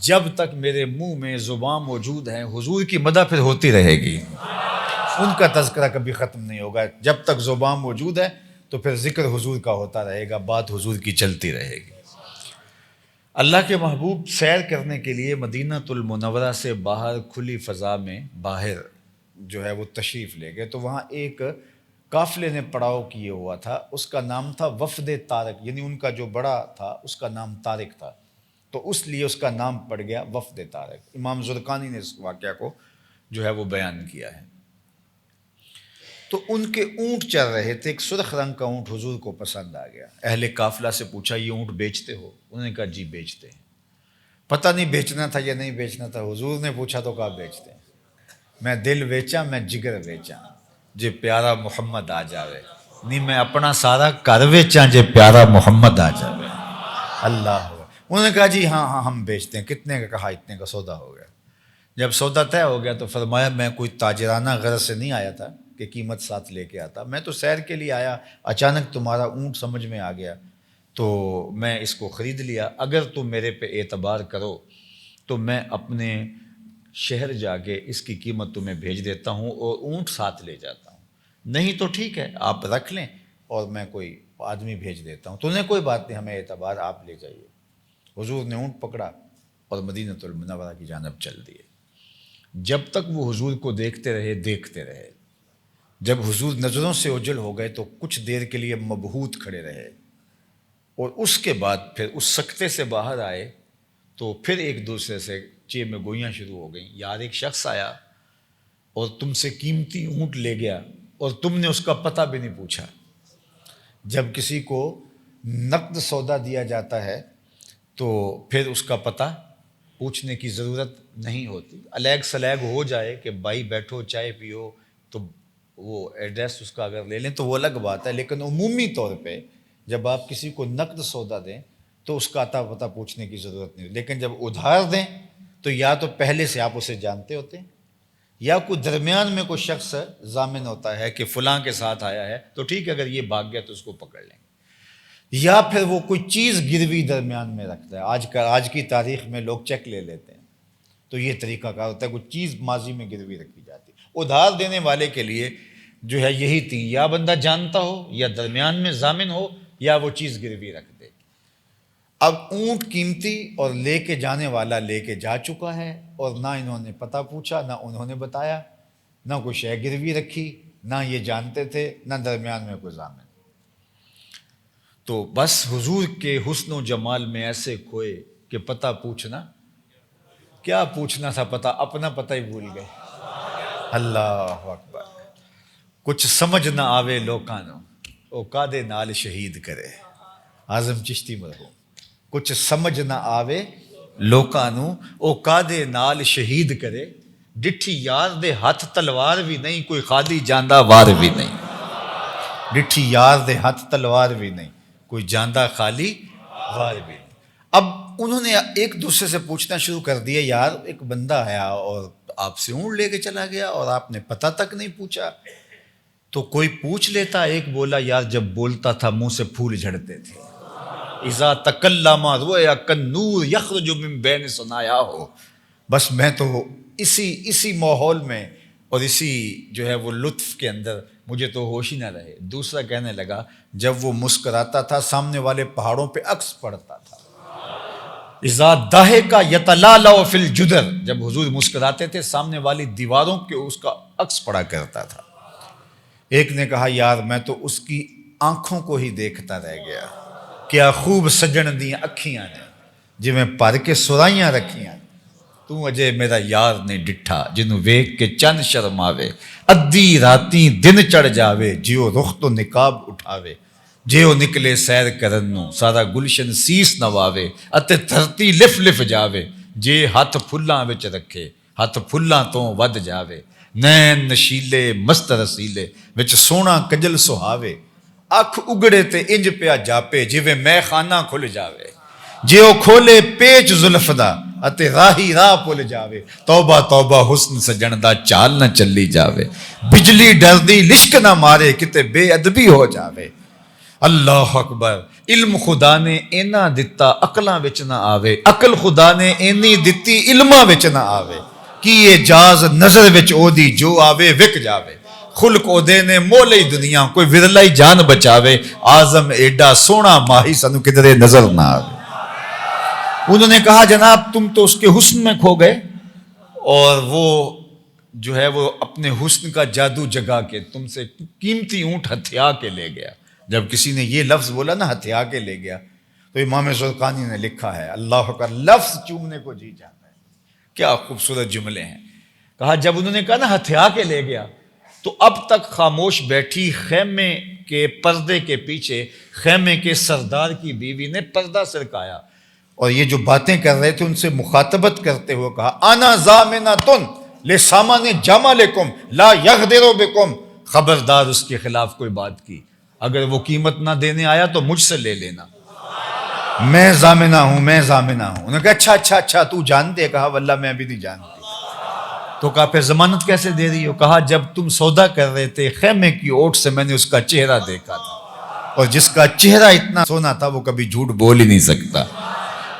جب تک میرے منہ میں زبان موجود ہے حضور کی مدح پھر ہوتی رہے گی، ان کا تذکرہ کبھی ختم نہیں ہوگا۔ جب تک زبان موجود ہے تو پھر ذکر حضور کا ہوتا رہے گا، بات حضور کی چلتی رہے گی۔ اللہ کے محبوب سیر کرنے کے لیے مدینہ المنورہ سے باہر کھلی فضا میں باہر جو ہے وہ تشریف لے گئے، تو وہاں ایک قافلے نے پڑاؤ کیے ہوا تھا، اس کا نام تھا وفد طارق، یعنی ان کا جو بڑا تھا اس کا نام طارق تھا، تو اس لیے اس کا نام پڑ گیا وفد طارق۔ امام زرقانی نے اس واقعہ کو جو ہے وہ بیان کیا ہے۔ تو ان کے اونٹ چل رہے تھے، ایک سرخ رنگ کا اونٹ حضور کو پسند آ گیا۔ اہل قافلہ سے پوچھا یہ اونٹ بیچتے ہو؟ انہوں نے کہا جی بیچتے ہیں۔ پتہ نہیں بیچنا تھا یا نہیں بیچنا تھا، حضور نے پوچھا تو کہا بیچتے ہیں۔ میں دل بیچا میں جگر بیچا جے پیارا محمد آ جاوے، نہیں میں اپنا سارا کر بیچا جے پیارا محمد آ جاوے۔ اللہ، انہوں نے کہا جی ہاں ہم بیچتے ہیں۔ کتنے کا؟ کہا اتنے کا۔ سودا ہو گیا۔ جب سودا طے ہو گیا تو فرمایا میں کوئی تاجرانہ غرض سے نہیں آیا تھا کہ قیمت ساتھ لے کے آتا، میں تو سیر کے لیے آیا، اچانک تمہارا اونٹ سمجھ میں آ گیا تو میں اس کو خرید لیا، اگر تم میرے پہ اعتبار کرو تو میں اپنے شہر جا کے اس کی قیمت تمہیں بھیج دیتا ہوں اور اونٹ ساتھ لے جاتا ہوں، نہیں تو ٹھیک ہے آپ رکھ لیں اور میں کوئی آدمی بھیج دیتا ہوں۔ تو انہیں کوئی بات نہیں، ہمیں اعتبار، آپ لے جائیے۔ حضور نے اونٹ پکڑا اور مدینہ المنورہ کی جانب چل دیے۔ جب تک وہ حضور کو دیکھتے رہے، جب حضور نظروں سے اوجھل ہو گئے تو کچھ دیر کے لیے مبہوت کھڑے رہے، اور اس کے بعد پھر اس سکتے سے باہر آئے تو پھر ایک دوسرے سے چے میں گوئیاں شروع ہو گئیں۔ یار ایک شخص آیا اور تم سے قیمتی اونٹ لے گیا اور تم نے اس کا پتہ بھی نہیں پوچھا۔ جب کسی کو نقد سودا دیا جاتا ہے تو پھر اس کا پتہ پوچھنے کی ضرورت نہیں ہوتی، الیگ سلیگ ہو جائے کہ بھائی بیٹھو چائے پیو تو وہ ایڈریس اس کا اگر لے لیں تو وہ الگ بات ہے، لیکن عمومی طور پہ جب آپ کسی کو نقد سودا دیں تو اس کا اتا پتہ پوچھنے کی ضرورت نہیں، لیکن جب ادھار دیں تو یا تو پہلے سے آپ اسے جانتے ہوتے ہیں یا کوئی درمیان میں کوئی شخص ضامن ہوتا ہے کہ فلاں کے ساتھ آیا ہے تو ٹھیک ہے، اگر یہ بھاگ گیا تو اس کو پکڑ لیں گے، یا پھر وہ کوئی چیز گروی درمیان میں رکھتا ہے۔ آج کی تاریخ میں لوگ چیک لے لیتے ہیں تو یہ طریقہ کار ہوتا ہے، کوئی چیز ماضی میں گروی رکھی جاتی ہے۔ ادھار دینے والے کے لیے جو ہے یہی تین، یا بندہ جانتا ہو یا درمیان میں ضامن ہو یا وہ چیز گروی رکھ دے۔ اب اونٹ قیمتی اور لے کے جانے والا لے کے جا چکا ہے، اور نہ انہوں نے پتہ پوچھا، نہ انہوں نے بتایا، نہ کوئی شے گروی رکھی، نہ یہ جانتے تھے، نہ درمیان میں کوئی ضامن۔ تو بس حضور کے حسن و جمال میں ایسے کھوئے کہ پتہ پوچھنا کیا پوچھنا تھا، پتہ اپنا پتہ ہی بھول گئے۔ اللہ اکبر۔ کچھ سمجھ نہ آوے لوکاں نو او کادے نال شہید کرے، اعظم چشتی مرحوم۔ کچھ سمجھ نہ آوے لوکاں نو او کادے نال شہید کرے، ڈٹھی یار دے ہاتھ تلوار بھی نہیں، کوئی خالی جاندہ وار بھی نہیں۔ ڈٹھی یار دے ہاتھ تلوار بھی نہیں، کوئی جاندہ خالی وار بھی نہیں۔ اب انہوں نے ایک دوسرے سے پوچھنا شروع کر دیا، یار ایک بندہ آیا اور آپ سے اونٹ لے کے چلا گیا اور آپ نے پتہ تک نہیں پوچھا، تو کوئی پوچھ لیتا۔ ایک بولا، یار جب بولتا تھا منہ سے پھول جھڑتے تھے، اذا تکلم رؤیا کالنور یخرج من بین ثنایاہ۔ بس میں تو اسی ماحول میں اور اسی جو ہے وہ لطف کے اندر مجھے تو ہوش ہی نہ رہے۔ دوسرا کہنے لگا، جب وہ مسکراتا تھا سامنے والے پہاڑوں پہ عکس پڑتا تھا۔ اذا ضحک یتلالأ فی الجدر، جب حضور مسکراتے تھے سامنے والی دیواروں کے اس کا عکس پڑا کرتا تھا۔ ایک نے کہا، یار میں تو اس کی آنکھوں کو ہی دیکھتا رہ گیا، کیا خوب سجن دیاں اکھیاں نے جی میں پر کے سرائیاں رکھیاں، تو اجے میرا یار نے ڈٹھا جنوں ویکھ کے چند شرماوے، ادھی راتیں دن چڑھ جاوے جیو رخ تو نقاب اٹھاوے، جیو نکلے سیر کرن نوں سارا گلشن سیس نواوے، اتے دھرتی لف لف جاوے، جے ہاتھ پھلاں وچ رکھے ہاتھ پھلاں تو ود جاوے، نین نشیلے مست رسیلے وچ سونا کجل سہاوے، اکھ اگڑے تے انج پیا جاپے جویں میں خانہ کھل جاوے، جیو کھولے پیچ زلف دا اتے راہی راہ پل جاوے، توبہ توبہ حسن سجن دا چال نہ چلی جاوے، بجلی ڈردی لشک نہ مارے کتے بے ادبی ہو جاوے، اللہ اکبر. علم خدا نے اینا دتا عقلاں وچ نہ آوے, عقل خدا نے اینی دتی علماں وچ نہ آوے. کی اجاز نظر وچ او دی جو آوے وک جاوے. خلق او دے نے مول ہی دنیا کوئی ورلا ہی جان بچاوے. آزم ایڈا سونا ماہی سنو کدھرے نظر نہ آوے. انہوں نے کہا جناب تم تو اس کے حسن میں کھو گئے, اور وہ جو ہے وہ اپنے حسن کا جادو جگا کے تم سے قیمتی اونٹ ہتھیا کے لے گیا. جب کسی نے یہ لفظ بولا نا ہتھیا کے لے گیا, تو امام زرقانی نے لکھا ہے اللہ کا لفظ چومنے کو جی جاتا ہے. کیا خوبصورت جملے ہیں. کہا جب انہوں نے کہا نا ہتھیا کے لے گیا, تو اب تک خاموش بیٹھی خیمے کے پردے کے پیچھے خیمے کے سردار کی بیوی نے پردہ سرکایا, اور یہ جو باتیں کر رہے تھے ان سے مخاطبت کرتے ہوئے کہا انا ضامنۃ لسامان جمالکم لا یغدر بکم. خبردار اس کے خلاف کوئی بات کی, اگر وہ قیمت نہ دینے آیا تو مجھ سے لے لینا. میں ضامنہ ہوں, میں ضامنہ ہوں. انہوں نے کہا اچھا تو جانتے. کہا واللہ میں ابھی نہیں جانتی. تو کہا پھر ضمانت کیسے دے رہی ہو؟ کہا جب تم سودا کر رہے تھے خیمے کی اوٹ سے میں نے اس کا چہرہ دیکھا تھا, اور جس کا چہرہ اتنا سونا تھا وہ کبھی جھوٹ بول ہی نہیں سکتا.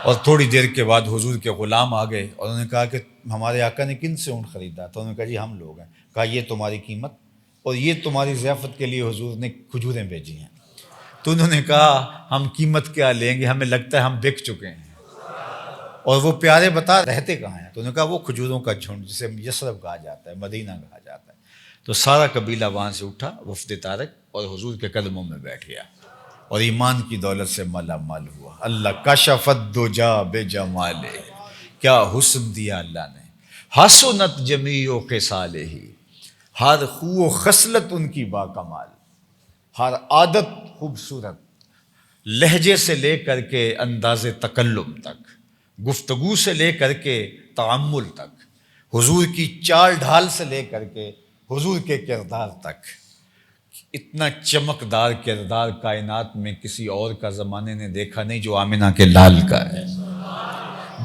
اور تھوڑی دیر کے بعد حضور کے غلام آ گئے, اور انہوں نے کہا کہ ہمارے آقا نے کن سے اونٹ خریدا؟ تو انہوں نے کہا جی ہم لوگ ہیں. کہا یہ تمہاری قیمت, اور یہ تمہاری ضیافت کے لیے حضور نے کھجوریں بھیجی ہیں. تو انہوں نے کہا ہم قیمت کیا لیں گے, ہمیں لگتا ہے ہم بک چکے ہیں. اور وہ پیارے بتا رہتے کہاں ہیں؟ تو انہوں نے کہا وہ کھجوروں کا جھنڈ جسے یثرب کہا جاتا ہے, مدینہ کہا جاتا ہے. تو سارا قبیلہ وہاں سے اٹھا وفد طارق, اور حضور کے قدموں میں بیٹھ گیا, اور ایمان کی دولت سے مالا مال ہوا. اللہ کشف الدجا بجمالہ, کیا حسن دیا اللہ نے. حسنت جمیع خصالہ, ہر خو و خصلت ان کی با کمال, ہر عادت خوبصورت, لہجے سے لے کر کے انداز تکلم تک, گفتگو سے لے کر کے تعامل تک, حضور کی چال ڈھال سے لے کر کے حضور کے کردار تک. اتنا چمکدار کردار کائنات میں کسی اور کا زمانے نے دیکھا نہیں جو آمنہ کے لال کا ہے.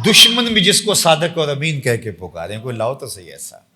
دشمن بھی جس کو صادق اور امین کہہ کے پکاریں, کوئی لاؤ تو صحیح ایسا.